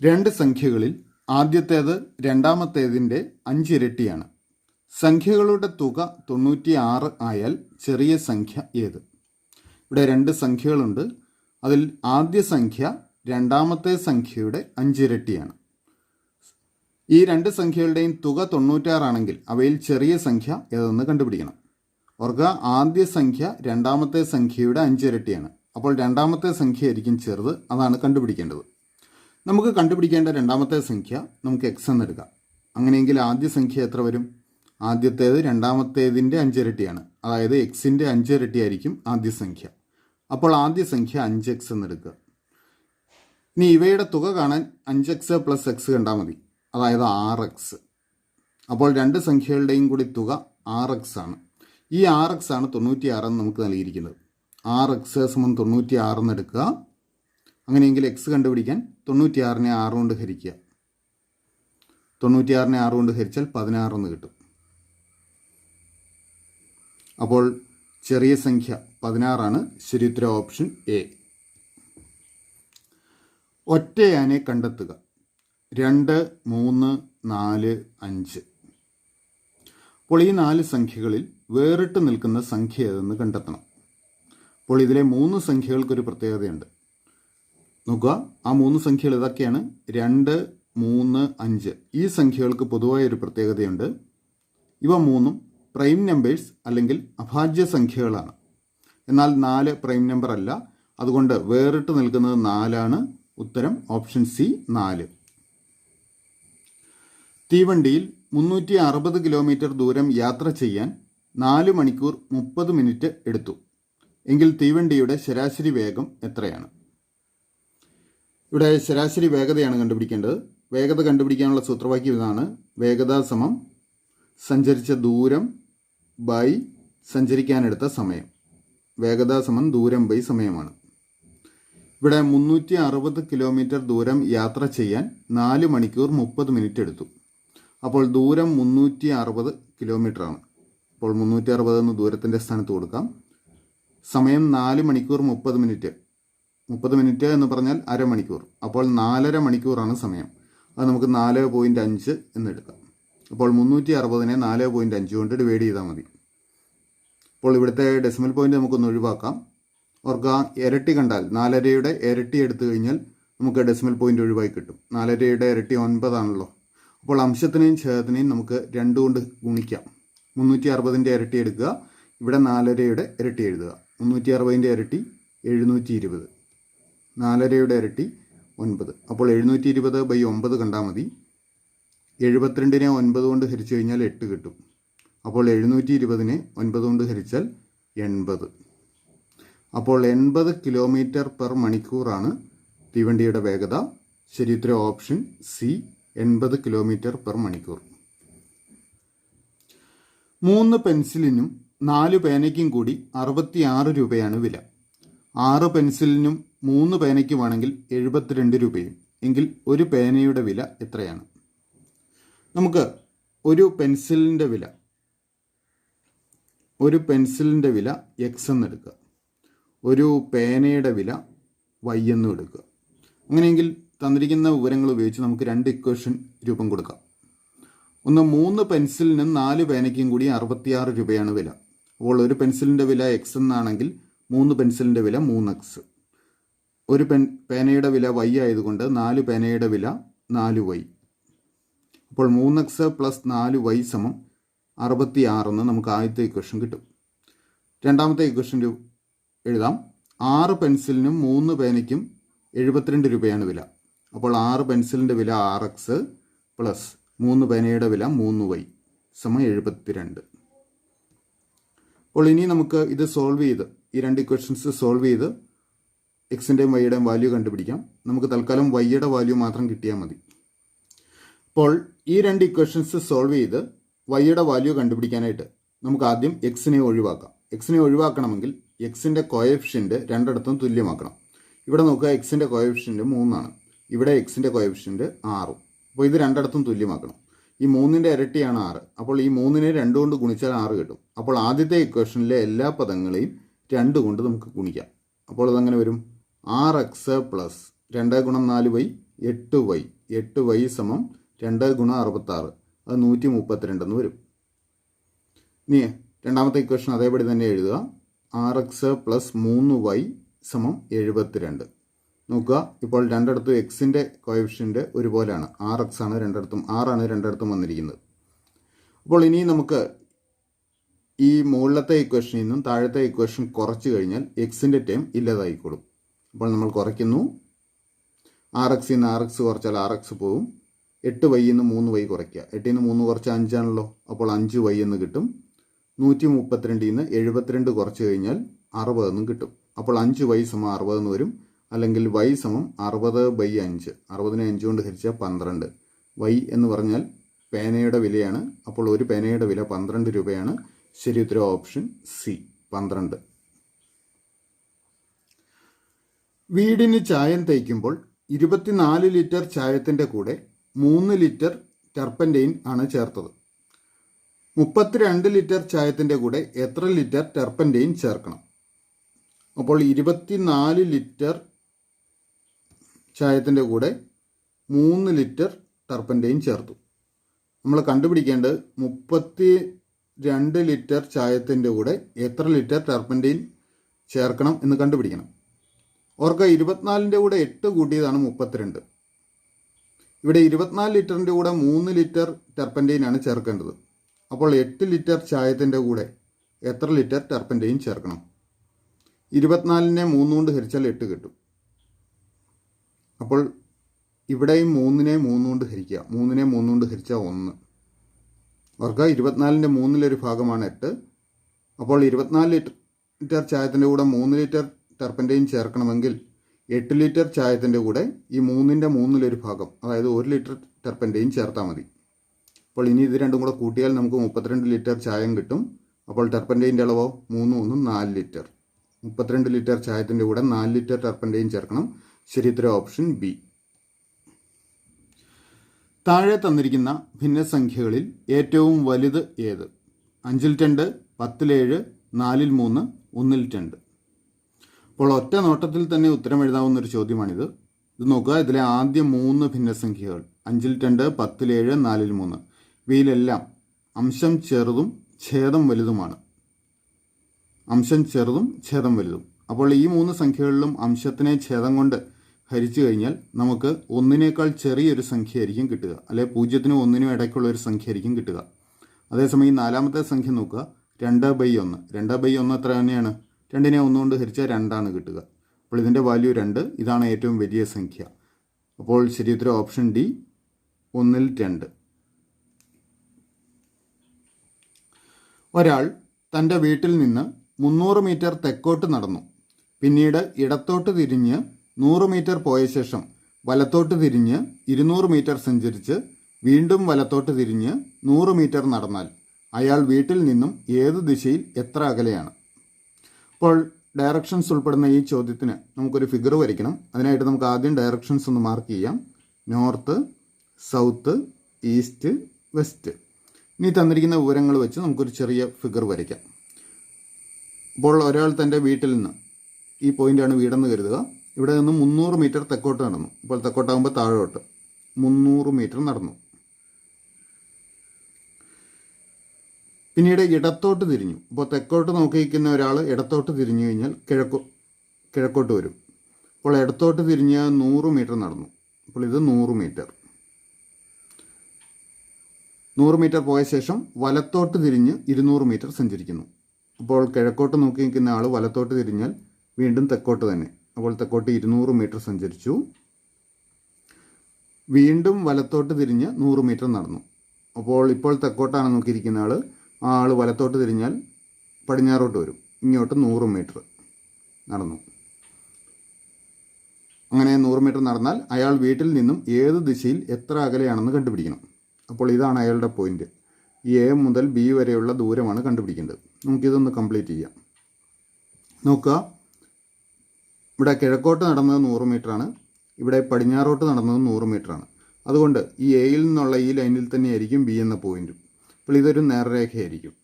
രണ്ട് സംഖ്യകളിൽ ആദ്യത്തേത് രണ്ടാമത്തേതിൻ്റെ 5 ഇരട്ടിയാണ്. സംഖ്യകളുടെ തുക 96 ആയാൽ ചെറിയ സംഖ്യ ഏത്? ഇവിടെ രണ്ട് സംഖ്യകളുണ്ട്. അതിൽ ആദ്യ സംഖ്യ രണ്ടാമത്തെ സംഖ്യയുടെ 5 ഇരട്ടിയാണ്. ഈ രണ്ട് സംഖ്യകളുടെയും തുക 96 ആണെങ്കിൽ അവയിൽ ചെറിയ സംഖ്യ ഏതെന്ന് കണ്ടുപിടിക്കണം. ഓർക്കുക, ആദ്യ സംഖ്യ രണ്ടാമത്തെ സംഖ്യയുടെ 5 ഇരട്ടിയാണ്. അപ്പോൾ രണ്ടാമത്തെ സംഖ്യ ആയിരിക്കും ചെറുത്, അതാണ് കണ്ടുപിടിക്കേണ്ടത്. നമുക്ക് കണ്ടുപിടിക്കേണ്ട രണ്ടാമത്തെ സംഖ്യ നമുക്ക് എക്സ് എന്നെടുക്കാം. അങ്ങനെയെങ്കിൽ ആദ്യ സംഖ്യ എത്ര വരും? ആദ്യത്തേത് രണ്ടാമത്തേതിൻ്റെ 5 ഇരട്ടിയാണ്, അതായത് എക്സിൻ്റെ 5 ഇരട്ടിയായിരിക്കും ആദ്യ സംഖ്യ. അപ്പോൾ ആദ്യ സംഖ്യ 5x എന്നെടുക്കുക. ഇനി ഇവയുടെ തുക കാണാൻ 5x + x കണ്ടാൽ മതി, അതായത് 6x. അപ്പോൾ രണ്ട് സംഖ്യകളുടെയും കൂടി തുക 6x ആണ്. ഈ 6x ആണ് 96 എന്ന് നമുക്ക് നൽകിയിരിക്കുന്നത്. 6x = 96 എന്നെടുക്കുക. അങ്ങനെയെങ്കിൽ എക്സ് കണ്ടുപിടിക്കാൻ 96നെ 6 കൊണ്ട് ഹരിക്കുക. 96നെ 6 കൊണ്ട് ഹരിച്ചാൽ 16 എന്ന് കിട്ടും. അപ്പോൾ ചെറിയ സംഖ്യ 16 ആണ്. ശരിയുത്തരം ഓപ്ഷൻ എ. ഒറ്റയാനെ കണ്ടെത്തുക. 2, 3, 4, 5. അപ്പോൾ ഈ 4 സംഖ്യകളിൽ വേറിട്ട് നിൽക്കുന്ന സംഖ്യ ഏതെന്ന് കണ്ടെത്തണം. അപ്പോൾ ഇതിലെ 3 സംഖ്യകൾക്കൊരു പ്രത്യേകതയുണ്ട്. നോക്കുക, ആ 3 സംഖ്യകൾ ഇതൊക്കെയാണ്: 2, 3, 5. ഈ സംഖ്യകൾക്ക് പൊതുവായൊരു പ്രത്യേകതയുണ്ട്. ഇവ മൂന്നും പ്രൈം നമ്പേഴ്സ് അല്ലെങ്കിൽ അഭാജ്യ സംഖ്യകളാണ്. എന്നാൽ 4 പ്രൈം നമ്പർ അല്ല. അതുകൊണ്ട് വേറിട്ട് നിൽക്കുന്നത് 4 ആണ്. ഉത്തരം ഓപ്ഷൻ സി 4. തീവണ്ടിയിൽ 360 കിലോമീറ്റർ ദൂരം യാത്ര ചെയ്യാൻ 4 മണിക്കൂർ 30 മിനിറ്റ് എടുത്തു എങ്കിൽ തീവണ്ടിയുടെ ശരാശരി വേഗം എത്രയാണ്? ഇവിടെ ശരാശരി വേഗതയാണ് കണ്ടുപിടിക്കേണ്ടത്. വേഗത കണ്ടുപിടിക്കാനുള്ള സൂത്രവാക്യം ഇതാണ്: വേഗത സമം സഞ്ചരിച്ച ദൂരം ബൈ സഞ്ചരിക്കാനെടുത്ത സമയം. വേഗത സമം ദൂരം ബൈ സമയമാണ്. ഇവിടെ 360 കിലോമീറ്റർ ദൂരം യാത്ര ചെയ്യാൻ 4 മണിക്കൂർ 30 മിനിറ്റ് എടുത്തു. അപ്പോൾ ദൂരം 360 കിലോമീറ്റർ ആണ്. അപ്പോൾ 360 എന്ന് ദൂരത്തിൻ്റെ സ്ഥാനത്ത് കൊടുക്കാം. സമയം 4 മണിക്കൂർ 30 മിനിറ്റ്. 30 മിനിറ്റ് എന്ന് പറഞ്ഞാൽ അരമണിക്കൂർ. അപ്പോൾ 4.5 മണിക്കൂറാണ് സമയം. അത് നമുക്ക് 4.5 എന്നെടുക്കാം. അപ്പോൾ 360നെ 4.5 കൊണ്ട് ഡിവൈഡ് ചെയ്താൽ മതി. അപ്പോൾ ഇവിടുത്തെ ഡെസിമൽ പോയിന്റ് നമുക്കൊന്ന് ഒഴിവാക്കാം. ഓർക്കുക, ഇരട്ടി കണ്ടാൽ 4.5യുടെ ഇരട്ടി എടുത്തു കഴിഞ്ഞാൽ നമുക്ക് ഡെസിമൽ പോയിന്റ് ഒഴിവായി കിട്ടും. 4.5യുടെ ഇരട്ടി 9 ആണല്ലോ. അപ്പോൾ അംശത്തിനെയും ഛേദത്തിനെയും നമുക്ക് 2 കൊണ്ട് ഗുണിക്കാം. 360ൻ്റെ ഇരട്ടി എടുക്കുക, ഇവിടെ 4.5യുടെ ഇരട്ടി എഴുതുക. 360ൻ്റെ ഇരട്ടി 720, 4.5യുടെ ഇരട്ടി 9. അപ്പോൾ 720/9 കണ്ടാൽ മതി. 72നെ 9 കൊണ്ട് ഹരിച്ചു കഴിഞ്ഞാൽ 8 കിട്ടും. അപ്പോൾ 720നെ 9 കൊണ്ട് ഹരിച്ചാൽ 80. അപ്പോൾ 80 കിലോമീറ്റർ പെർ മണിക്കൂറാണ് തീവണ്ടിയുടെ വേഗത. ശരിയുത്തരം ഓപ്ഷൻ സി 80 കിലോമീറ്റർ പെർ മണിക്കൂർ. 3 പെൻസിലിനും 4 പേനയ്ക്കും കൂടി 66 രൂപയാണ് വില. 6 പെൻസിലിനും 3 പേനയ്ക്കുമാണെങ്കിൽ 72 രൂപയും. എങ്കിൽ ഒരു പേനയുടെ വില എത്രയാണ്? നമുക്ക് ഒരു പെൻസിലിൻ്റെ വില എക്സ് എന്നെടുക്കുക. ഒരു പേനയുടെ വില വൈ എന്നും എടുക്കുക. അങ്ങനെയെങ്കിൽ തന്നിരിക്കുന്ന വിവരങ്ങൾ ഉപയോഗിച്ച് നമുക്ക് 2 ഇക്വേഷൻ രൂപം കൊടുക്കാം. ഒന്ന്, 3 പെൻസിലിനും 4 പേനയ്ക്കും കൂടി 66 രൂപയാണ് വില. അപ്പോൾ ഒരു പെൻസിലിൻ്റെ വില എക്സ് എന്നാണെങ്കിൽ 3 പെൻസിലിൻ്റെ വില 3x. ഒരു പേനയുടെ വില വൈ ആയതുകൊണ്ട് 4 പേനയുടെ വില 4y. അപ്പോൾ 3x + 4y = 66 എന്ന് നമുക്ക് ആദ്യത്തെ ഇക്വേഷൻ കിട്ടും. രണ്ടാമത്തെ ഇക്വേഷൻ എഴുതാം. 6 പെൻസിലിനും 3 പേനയ്ക്കും 72 രൂപയാണ് വില. അപ്പോൾ 6 പെൻസിലിൻ്റെ വില 6x + 3 പേനയുടെ വില 3y = 72. അപ്പോൾ ഇനി നമുക്ക് ഇത് സോൾവ് ചെയ്ത് ഈ 2 ഇക്വേഷൻസ് സോൾവ് ചെയ്ത് എക്സിൻ്റെയും വൈയുടെയും വാല്യൂ കണ്ടുപിടിക്കാം. നമുക്ക് തൽക്കാലം വൈയുടെ വാല്യൂ മാത്രം കിട്ടിയാൽ മതി. അപ്പോൾ ഈ 2 ഇക്വേഷൻസ് സോൾവ് ചെയ്ത് വൈയുടെ വാല്യൂ കണ്ടുപിടിക്കാനായിട്ട് നമുക്ക് ആദ്യം എക്സിനെ ഒഴിവാക്കാം. എക്സിനെ ഒഴിവാക്കണമെങ്കിൽ എക്സിൻ്റെ കോയഫിഷ്യൻ്റ് രണ്ടിടത്തും തുല്യമാക്കണം. ഇവിടെ നോക്കുക, എക്സിൻ്റെ കോയഫിഷ്യൻ്റ് 3 ആണ്. ഇവിടെ എക്സിൻ്റെ കോയഫിഷ്യൻ്റ് 6. അപ്പോൾ ഇത് രണ്ടിടത്തും തുല്യമാക്കണം. ഈ 3ൻ്റെ ഇരട്ടിയാണ് 6. അപ്പോൾ ഈ 3നെ 2 കൊണ്ട് ഗുണിച്ചാൽ 6 കിട്ടും. അപ്പോൾ ആദ്യത്തെ ഇക്വേഷനിലെ എല്ലാ പദങ്ങളെയും 2 കൊണ്ട് നമുക്ക് ഗുണിക്കാം. അപ്പോൾ അതങ്ങനെ വരും: 6x + 2 × 4y 8y. 8y സമം 2 ഗുണം 66, അത് 132 എന്ന് വരും. ഇനി രണ്ടാമത്തെ ഇക്വേഷൻ അതേപടി തന്നെ എഴുതുക. 6x പ്ലസ് 3y സമം 72. നോക്കുക, ഇപ്പോൾ രണ്ടിടത്തും എക്സിൻ്റെ കോഎഫിഷ്യൻ്റ് ഒരുപോലെയാണ്. 6x ആണ് രണ്ടിടത്തും, 6 രണ്ടിടത്തും വന്നിരിക്കുന്നത്. അപ്പോൾ ഇനി നമുക്ക് ഈ മുകളിലത്തെ ഇക്വേഷനിൽ നിന്നും താഴത്തെ ഇക്വേഷൻ കുറച്ച് കഴിഞ്ഞാൽ എക്സിൻ്റെ ടേം ഇല്ലാതായിക്കോളും. അപ്പോൾ നമ്മൾ കുറയ്ക്കുന്നു. 6xൽ നിന്ന് 6x കുറച്ചാൽ 6x പോവും. 8y നിന്ന് 3y കുറയ്ക്കുക. 8ൽ നിന്ന് 3 കുറച്ച് 5 ആണല്ലോ, അപ്പോൾ 5y എന്ന് കിട്ടും. 132ൽ നിന്ന് 72 കുറച്ച് കഴിഞ്ഞാൽ 60 എന്നും കിട്ടും. അപ്പോൾ 5y സമം 60 എന്ന് വരും. അല്ലെങ്കിൽ y സമം 60/5. 60നെ 5 കൊണ്ട് ഹരിച്ചാൽ 12. y എന്ന് പറഞ്ഞാൽ പേനയുടെ വിലയാണ്. അപ്പോൾ ഒരു പേനയുടെ വില 12 രൂപയാണ്. ശരി ഉത്തരം ഓപ്ഷൻ സി, 12. വീടിന് ചായം തേക്കുമ്പോൾ 24 ലിറ്റർ ചായത്തിൻ്റെ കൂടെ 3 ലിറ്റർ ടർപ്പൻറ്റൈൻ ആണ് ചേർത്തത്. 32 ലിറ്റർ ചായത്തിൻ്റെ കൂടെ എത്ര ലിറ്റർ ടർപ്പൻറ്റൈൻ ചേർക്കണം? അപ്പോൾ 24 ലിറ്റർ ചായത്തിൻ്റെ കൂടെ 3 ലിറ്റർ ടർപ്പൻറ്റൈൻ ചേർത്തു. നമ്മൾ കണ്ടുപിടിക്കേണ്ടത് 32 ലിറ്റർ ചായത്തിൻ്റെ കൂടെ എത്ര ലിറ്റർ ടർപ്പൻറ്റൈൻ ചേർക്കണം എന്ന് കണ്ടുപിടിക്കണം. ഓർക്കുക, 24ൻ്റെ കൂടെ 8 കൂട്ടിയതാണ് 32. ഇവിടെ 24 ലിറ്ററിൻ്റെ കൂടെ 3 ലിറ്റർ ടർപ്പൻറ്റൈൻ ആണ് ചേർക്കേണ്ടത്. അപ്പോൾ 8 ലിറ്റർ ചായത്തിൻ്റെ കൂടെ എത്ര ലിറ്റർ ടർപ്പൻറ്റൈൻ ചേർക്കണം? 24നെ 3 കൊണ്ട് ഹരിച്ചാൽ 8 കിട്ടും. അപ്പോൾ ഇവിടെയും 3നെ 3 കൊണ്ട് ഹരിക്കുക. 3നെ 3 കൊണ്ട് ഹരിച്ചാൽ 1. ഓർക്കുക, 24ൻ്റെ 3-ലൊരു ഭാഗമാണ് 8. അപ്പോൾ 24 ലിറ്റർ ചായത്തിൻ്റെ കൂടെ 3 ലിറ്റർ ടർപ്പൻറ്റൈൻ ചേർക്കണമെങ്കിൽ 8 ലിറ്റർ ചായത്തിൻ്റെ കൂടെ ഈ 3ൻ്റെ 3-ലൊരു ഭാഗം, അതായത് 1 ലിറ്റർ ടർപ്പൻറ്റൈൻ ചേർത്താൽ മതി. അപ്പോൾ ഇനി ഇത് രണ്ടും കൂടെ കൂട്ടിയാൽ നമുക്ക് 32 ലിറ്റർ ചായം കിട്ടും. അപ്പോൾ ടർപ്പൻറ്റൈൻ്റെ അളവോ 3 1 4 ലിറ്റർ. 32 ലിറ്റർ ചായത്തിൻ്റെ കൂടെ 4 ലിറ്റർ ടർപ്പൻറ്റൈൻ ചേർക്കണം. ശരി ഉത്തരം ഓപ്ഷൻ ബി. താഴെ തന്നിരിക്കുന്ന ഭിന്നസംഖ്യകളിൽ ഏറ്റവും വലുത് ഏത്? 5ൽ 2, 10ൽ 7, 4ൽ 3, 1ൽ 2. അപ്പോൾ ഒറ്റ നോട്ടത്തിൽ തന്നെ ഉത്തരം എഴുതാവുന്നൊരു ചോദ്യമാണിത്. ഇത് നോക്കുക, ഇതിലെ ആദ്യ 3 ഭിന്നസംഖ്യകൾ 5ൽ 2, 10ൽ 7, 4ൽ 3, ഇവയിലെല്ലാം അംശം ചെറുതും ഛേദം വലുതുമാണ്. അംശം ചെറുതും ഛേദം വലുതും. അപ്പോൾ ഈ 3 സംഖ്യകളിലും അംശത്തിനെ ഛേദം കൊണ്ട് ഹരിച്ചു കഴിഞ്ഞാൽ നമുക്ക് 1നേക്കാൾ ചെറിയൊരു സംഖ്യയായിരിക്കും കിട്ടുക, അല്ലെ 0നും 1നും ഇടയ്ക്കുള്ള ഒരു സംഖ്യയായിരിക്കും കിട്ടുക. അതേസമയം നാലാമത്തെ സംഖ്യ നോക്കുക, 2/1. 2/1 എത്ര തന്നെയാണ്? 2നെ 1 കൊണ്ട് ഹരിച്ചാൽ 2 ആണ് കിട്ടുക. അപ്പോൾ ഇതിൻ്റെ വാല്യൂ 2. ഇതാണ് ഏറ്റവും വലിയ സംഖ്യ. അപ്പോൾ ശരി ഉത്തരം ഓപ്ഷൻ ഡി, 1ൽ 2. ഒരാൾ തൻ്റെ വീട്ടിൽ നിന്ന് 300 മീറ്റർ തെക്കോട്ട് നടന്നു. പിന്നീട് ഇടത്തോട്ട് തിരിഞ്ഞ് 100 മീറ്റർ പോയ ശേഷം വലത്തോട്ട് തിരിഞ്ഞ് 200 മീറ്റർ സഞ്ചരിച്ച് വീണ്ടും വലത്തോട്ട് തിരിഞ്ഞ് 100 മീറ്റർ നടന്നാൽ അയാൾ വീട്ടിൽ നിന്നും ഏത് ദിശയിൽ എത്ര അകലെയാണ്? അപ്പോൾ ഡയറക്ഷൻസ് ഉൾപ്പെടുന്ന ഈ ചോദ്യത്തിന് നമുക്കൊരു ഫിഗർ വരയ്ക്കണം. അതിനായിട്ട് നമുക്ക് ആദ്യം ഡയറക്ഷൻസ് ഒന്ന് മാർക്ക് ചെയ്യാം. North, south, east, west. ഇനി തന്നിരിക്കുന്ന വിവരങ്ങൾ വെച്ച് നമുക്കൊരു ചെറിയ ഫിഗർ വരയ്ക്കാം. അപ്പോൾ ഒരാൾ തൻ്റെ വീട്ടിൽ നിന്ന്, ഈ പോയിൻ്റാണ് വീടെന്ന് കരുതുക, ഇവിടെ നിന്ന് 300 മീറ്റർ തെക്കോട്ട് നടന്നു. അപ്പോൾ തെക്കോട്ടാകുമ്പോൾ താഴോട്ട് 300 മീറ്റർ നടന്നു. പിന്നീട് ഇടത്തോട്ട് തിരിഞ്ഞു. അപ്പോൾ തെക്കോട്ട് നോക്കിയിരിക്കുന്ന ഒരാൾ ഇടത്തോട്ട് തിരിഞ്ഞു കഴിഞ്ഞാൽ കിഴക്കോട്ട് വരും. അപ്പോൾ ഇടത്തോട്ട് തിരിഞ്ഞ് 100 മീറ്റർ നടന്നു. അപ്പോൾ ഇത് 100 മീറ്റർ. 100 മീറ്റർ പോയ ശേഷം വലത്തോട്ട് തിരിഞ്ഞ് 200 മീറ്റർ സഞ്ചരിക്കുന്നു. അപ്പോൾ കിഴക്കോട്ട് നോക്കി നിൽക്കുന്ന ആൾ വലത്തോട്ട് തിരിഞ്ഞാൽ വീണ്ടും തെക്കോട്ട് തന്നെ. അപ്പോൾ തെക്കോട്ട് 200 മീറ്റർ സഞ്ചരിച്ചു. വീണ്ടും വലത്തോട്ട് തിരിഞ്ഞ് 100 മീറ്റർ നടന്നു. അപ്പോൾ ഇപ്പോൾ തെക്കോട്ടാണ് നോക്കിയിരിക്കുന്ന ആൾ. ആ ആൾ വലത്തോട്ട് തിരിഞ്ഞാൽ പടിഞ്ഞാറോട്ട് വരും. ഇങ്ങോട്ട് 100 മീറ്റർ നടന്നു. അങ്ങനെ 100 മീറ്റർ നടന്നാൽ അയാൾ വീട്ടിൽ നിന്നും ഏത് ദിശയിൽ എത്ര അകലെയാണെന്ന് കണ്ടുപിടിക്കണം. അപ്പോൾ ഇതാണ് അയാളുടെ പോയിന്റ്. എ മുതൽ ബി വരെയുള്ള ദൂരമാണ് കണ്ടുപിടിക്കേണ്ടത്. നമുക്കിതൊന്ന് കംപ്ലീറ്റ് ചെയ്യാം. നോക്കുക, ഇവിടെ കിഴക്കോട്ട് നടന്നത് 100 മീറ്ററാണ്. ഇവിടെ പടിഞ്ഞാറോട്ട് നടന്നത് 100 മീറ്ററാണ്. അതുകൊണ്ട് ഈ എയിൽ നിന്നുള്ള ഈ ലൈനിൽ തന്നെയായിരിക്കും ബി എന്ന പോയിന്റും. അപ്പോൾ ഇതൊരു നേർരേഖയായിരിക്കും.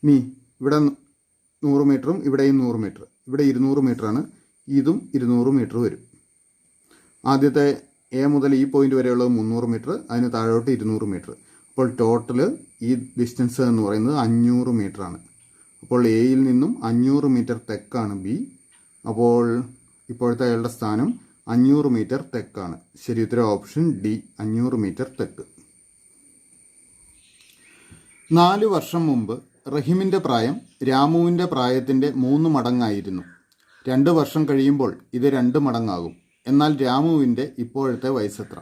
ഇനി ഇവിടെ 100 മീറ്ററും ഇവിടെയും 100 മീറ്റർ. ഇവിടെ 200 മീറ്ററാണ്. ഇതും 200 മീറ്റർ വരും. ആദ്യത്തെ എ മുതൽ ഈ പോയിന്റ് വരെയുള്ളത് 300 മീറ്റർ, അതിന് താഴോട്ട് 200 മീറ്റർ. അപ്പോൾ ടോട്ടൽ ഈ ഡിസ്റ്റൻസ് എന്ന് പറയുന്നത് 500 മീറ്ററാണ്. അപ്പോൾ എയിൽ നിന്നും 500 മീറ്റർ തെക്കാണ് ബി. അപ്പോൾ ഇപ്പോഴത്തെ അയാളുടെ സ്ഥാനം 500 മീറ്റർ തെക്കാണ്. ശരി ഉത്തരം ഓപ്ഷൻ ഡി, 500 മീറ്റർ തെക്ക്. 4 വർഷം മുമ്പ് റഹീമിൻ്റെ പ്രായം രാമുവിൻ്റെ പ്രായത്തിൻ്റെ 3 മടങ്ങായിരുന്നു. 2 വർഷം കഴിയുമ്പോൾ ഇത് 2 മടങ്ങാകും. എന്നാൽ രാമുവിൻ്റെ ഇപ്പോഴത്തെ വയസ്സെത്ര?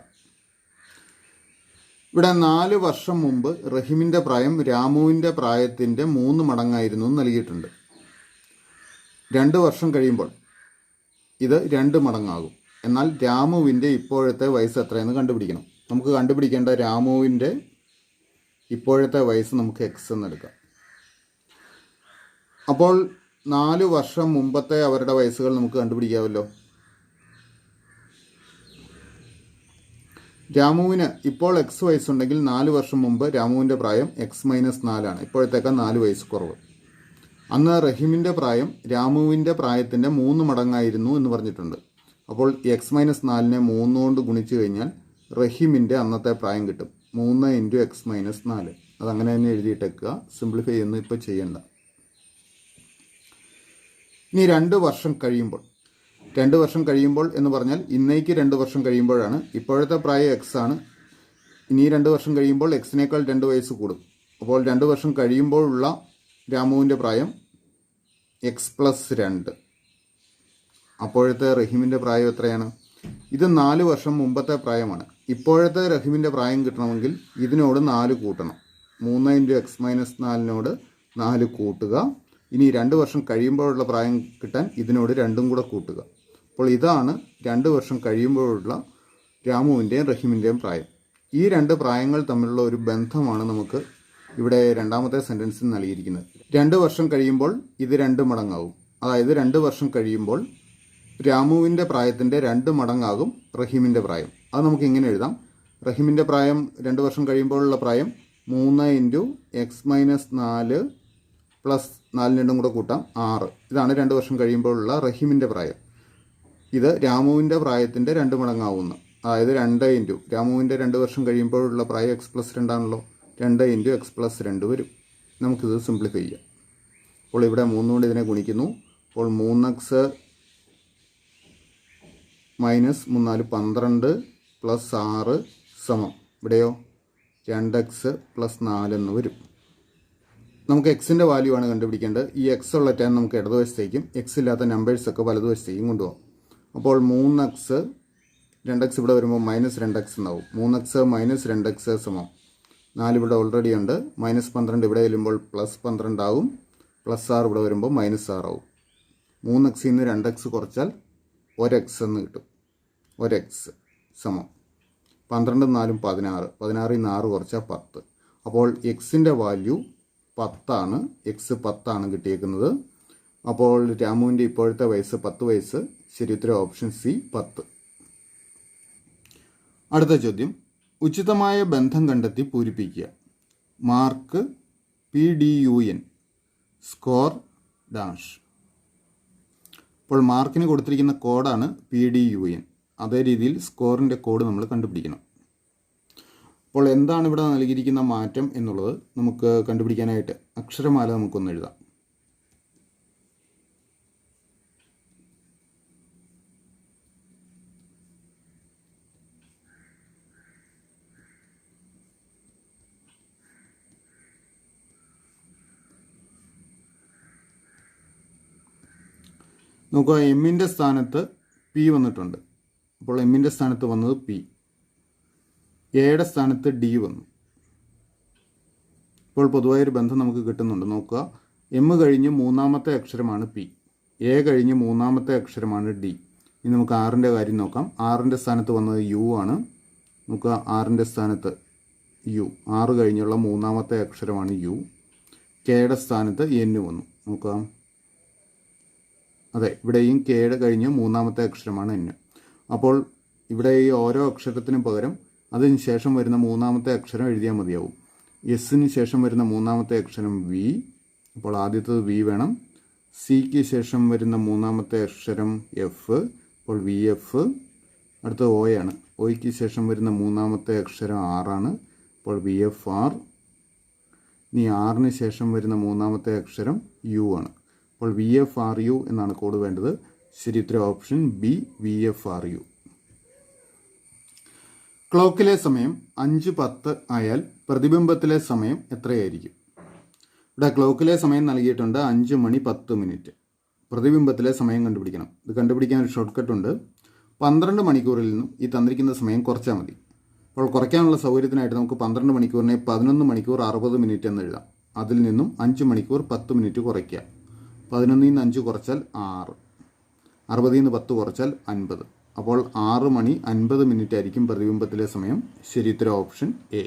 ഇവിടെ 4 വർഷം മുമ്പ് റഹീമിൻ്റെ പ്രായം രാമുവിൻ്റെ പ്രായത്തിൻ്റെ 3 മടങ്ങായിരുന്നു എന്ന് നൽകിയിട്ടുണ്ട്. 2 വർഷം കഴിയുമ്പോൾ ഇത് 2 മടങ്ങാകും. എന്നാൽ രാമുവിൻ്റെ ഇപ്പോഴത്തെ വയസ്സ് എത്രയെന്ന് കണ്ടുപിടിക്കണം. നമുക്ക് കണ്ടുപിടിക്കേണ്ട രാമുവിൻ്റെ ഇപ്പോഴത്തെ വയസ്സ് നമുക്ക് എക്സ് എന്നെടുക്കാം. അപ്പോൾ 4 വർഷം മുമ്പത്തെ അവരുടെ വയസ്സുകൾ നമുക്ക് കണ്ടുപിടിക്കാമല്ലോ. രാമുവിന് ഇപ്പോൾ എക്സ് വയസ്സുണ്ടെങ്കിൽ 4 വർഷം മുമ്പ് രാമുവിൻ്റെ പ്രായം x-4 ഇപ്പോഴത്തേക്കാൾ 4 വയസ്സ് കുറവ്. അന്ന് റഹീമിൻ്റെ പ്രായം രാമുവിൻ്റെ പ്രായത്തിൻ്റെ 3 മടങ്ങായിരുന്നു എന്ന് പറഞ്ഞിട്ടുണ്ട്. അപ്പോൾ x-4 3 കൊണ്ട് ഗുണിച്ചു കഴിഞ്ഞാൽ റഹീമിൻ്റെ അന്നത്തെ പ്രായം കിട്ടും. 3 × x-4. അതങ്ങനെ തന്നെ എഴുതിയിട്ടേക്കുക. സിംപ്ലിഫൈ ഒന്നും ഇപ്പോൾ ചെയ്യണ്ട. ഇനി 2 വർഷം കഴിയുമ്പോൾ, 2 വർഷം കഴിയുമ്പോൾ എന്ന് പറഞ്ഞാൽ ഇന്നേക്ക് 2 വർഷം കഴിയുമ്പോഴാണ്. ഇപ്പോഴത്തെ പ്രായം എക്സ് ആണ്. ഇനി 2 വർഷം കഴിയുമ്പോൾ എക്സിനേക്കാൾ 2 വയസ്സ് കൂടും. അപ്പോൾ 2 വർഷം കഴിയുമ്പോഴുള്ള രാമുവിൻ്റെ പ്രായം x+2. അപ്പോഴത്തെ റഹീമിൻ്റെ പ്രായം എത്രയാണ്? ഇത് 4 വർഷം മുമ്പത്തെ പ്രായമാണ്. ഇപ്പോഴത്തെ റഹീമിൻ്റെ പ്രായം കിട്ടണമെങ്കിൽ ഇതിനോട് 4 കൂട്ടണം. 3 × x-4 4 കൂട്ടുക. ഇനി 2 വർഷം കഴിയുമ്പോഴുള്ള പ്രായം കിട്ടാൻ ഇതിനോട് 2 കൂടെ കൂട്ടുക. അപ്പോൾ ഇതാണ് 2 വർഷം കഴിയുമ്പോഴുള്ള രാമുവിൻ്റെയും റഹീമിൻ്റെയും പ്രായം. ഈ 2 പ്രായങ്ങൾ തമ്മിലുള്ള ഒരു ബന്ധമാണ് നമുക്ക് ഇവിടെ രണ്ടാമത്തെ സെൻറ്റൻസിൽ നൽകിയിരിക്കുന്നത്. 2 വർഷം കഴിയുമ്പോൾ ഇത് 2 മടങ്ങാകും. അതായത് 2 വർഷം കഴിയുമ്പോൾ രാമുവിൻ്റെ പ്രായത്തിൻ്റെ 2 മടങ്ങാകും റഹീമിൻ്റെ പ്രായം. അത് നമുക്ക് ഇങ്ങനെ എഴുതാം. റഹീമിൻ്റെ പ്രായം 2 വർഷം കഴിയുമ്പോഴുള്ള പ്രായം 3 × x-4 പ്ലസ് 4 കൂടെ കൂട്ടാം 6. ഇതാണ് 2 വർഷം കഴിയുമ്പോഴുള്ള റഹീമിൻ്റെ പ്രായം. ഇത് രാമുവിൻ്റെ പ്രായത്തിൻ്റെ 2 മടങ്ങാവുന്നു. അതായത് 2 രാമുവിൻ്റെ 2 വർഷം കഴിയുമ്പോഴുള്ള പ്രായം x+2 ആണല്ലോ. 2 × x+2 വരും. നമുക്കിത് സിംപ്ലിഫൈ ചെയ്യാം. അപ്പോൾ ഇവിടെ 3 കൊണ്ട് ഇതിനെ ഗുണിക്കുന്നു. അപ്പോൾ 3x - 3 4 12 പ്ലസ് 6 സമം ഇവിടെയോ 2x + 4 എന്ന് വരും. നമുക്ക് എക്സിൻ്റെ വാല്യൂ ആണ് കണ്ടുപിടിക്കേണ്ടത്. ഈ എക്സ് ഉള്ള ടൈം നമുക്ക് ഇടതുവശത്തേക്കും എക്സ് ഇല്ലാത്ത നമ്പേഴ്സൊക്കെ വലതുവശത്തേക്കും കൊണ്ടുപോകാം. അപ്പോൾ 3x 2x ഇവിടെ വരുമ്പോൾ -2x എന്നാവും. 3x - 2x സമം 4 ഇവിടെ ഓൾറെഡി ഉണ്ട്. -12 ഇവിടെ വരുമ്പോൾ +12 ആവും. +6 ഇവിടെ വരുമ്പോൾ -6 ആവും. 3x നിന്ന് 2x കുറച്ചാൽ 1x എന്ന് കിട്ടും. 1x സമം 12 4 16. 16 നിന്ന് 6 കുറച്ചാൽ 10. അപ്പോൾ എക്സിൻ്റെ വാല്യൂ 10 എക്സ് 10 കിട്ടിയേക്കുന്നത്. അപ്പോൾ രാമുവിൻ്റെ ഇപ്പോഴത്തെ വയസ്സ് 10 വയസ്സ്. ശരി ഉത്തരം ഓപ്ഷൻ സി 10. അടുത്ത ചോദ്യം, ഉചിതമായ ബന്ധം കണ്ടെത്തി പൂരിപ്പിക്കുക. Mark PDUN score dash. അപ്പോൾ മാർക്കിന് കൊടുത്തിരിക്കുന്ന കോഡാണ് PDUN. അതേ രീതിയിൽ സ്കോറിൻ്റെ കോഡ് നമ്മൾ കണ്ടുപിടിക്കണം. അപ്പോൾ എന്താണ് ഇവിടെ നൽകിയിരിക്കുന്ന മാറ്റം എന്നുള്ളത് നമുക്ക് കണ്ടുപിടിക്കാനായിട്ട് അക്ഷരമാല നമുക്കൊന്ന് എഴുതാം. നോക്കുക, എമ്മിൻ്റെ സ്ഥാനത്ത് പി വന്നിട്ടുണ്ട്. അപ്പോൾ എമ്മിൻ്റെ സ്ഥാനത്ത് വന്നത് പി. എയുടെ സ്ഥാനത്ത് ഡി വന്നു. ഇപ്പോൾ പൊതുവായൊരു ബന്ധം നമുക്ക് കിട്ടുന്നുണ്ട്. നോക്കുക, എം കഴിഞ്ഞ് 3ാമത്തെ അക്ഷരമാണ് പി, എ കഴിഞ്ഞ് 3ാമത്തെ അക്ഷരമാണ് ഡി. ഇനി നമുക്ക് ആറിൻ്റെ കാര്യം നോക്കാം. ആറിൻ്റെ സ്ഥാനത്ത് വന്നത് യു ആണ്. നോക്കുക, ആറിൻ്റെ സ്ഥാനത്ത് യു, 6 കഴിഞ്ഞുള്ള 3ാമത്തെ അക്ഷരമാണ് യു. കെയുടെ സ്ഥാനത്ത് എൻ വന്നു. നോക്കാം, അതെ, ഇവിടെയും കെയുടെ കഴിഞ്ഞ് 3ാമത്തെ അക്ഷരമാണ് എൻ. അപ്പോൾ ഇവിടെ ഈ ഓരോ അക്ഷരത്തിനും പകരം അതിന് ശേഷം വരുന്ന 3ാമത്തെ അക്ഷരം എഴുതിയാൽ മതിയാവും. എസ്സിന് ശേഷം വരുന്ന 3ാമത്തെ അക്ഷരം വി. അപ്പോൾ ആദ്യത്തത് വി വേണം. സിക്ക് ശേഷം വരുന്ന 3ാമത്തെ അക്ഷരം എഫ്. അപ്പോൾ വി എഫ്. അടുത്ത ഒ ആണ്. ഒയ്ക്ക് ശേഷം വരുന്ന മൂന്നാമത്തെ അക്ഷരം ആറാണ്. അപ്പോൾ VFR. ഇനി ആറിന് ശേഷം വരുന്ന മൂന്നാമത്തെ അക്ഷരം യു ആണ്. അപ്പോൾ VFRU എന്നാണ് കോഡ് വേണ്ടത്. ശരി ഉത്തരം ഓപ്ഷൻ ബി, VFRU. ക്ലോക്കിലെ സമയം 5:10 ആയാൽ പ്രതിബിംബത്തിലെ സമയം എത്രയായിരിക്കും? ഇവിടെ ക്ലോക്കിലെ സമയം നൽകിയിട്ടുണ്ട് 5:10. പ്രതിബിംബത്തിലെ സമയം കണ്ടുപിടിക്കണം. ഇത് കണ്ടുപിടിക്കാൻ ഒരു ഷോർട്ട് കട്ട് ഉണ്ട്. 12 മണിക്കൂറിൽ നിന്നും ഈ തന്നിരിക്കുന്ന സമയം കുറച്ചാൽ മതി. അപ്പോൾ കുറയ്ക്കാനുള്ള സൗകര്യത്തിനായിട്ട് നമുക്ക് 12 മണിക്കൂറിനെ 11 മണിക്കൂർ 60 മിനിറ്റ് എന്ന് എഴുതാം. അതിൽ നിന്നും 5 മണിക്കൂർ 10 മിനിറ്റ് കുറയ്ക്കുക. 11 നിന്ന് 5 കുറച്ചാൽ 6, 60 നിന്ന് 10 കുറച്ചാൽ 50. അപ്പോൾ 6 മണി 50 മിനിറ്റ് ആയിരിക്കും പ്രതിബിംബത്തിലെ സമയം. ശരി ഉത്തരം ഓപ്ഷൻ എ.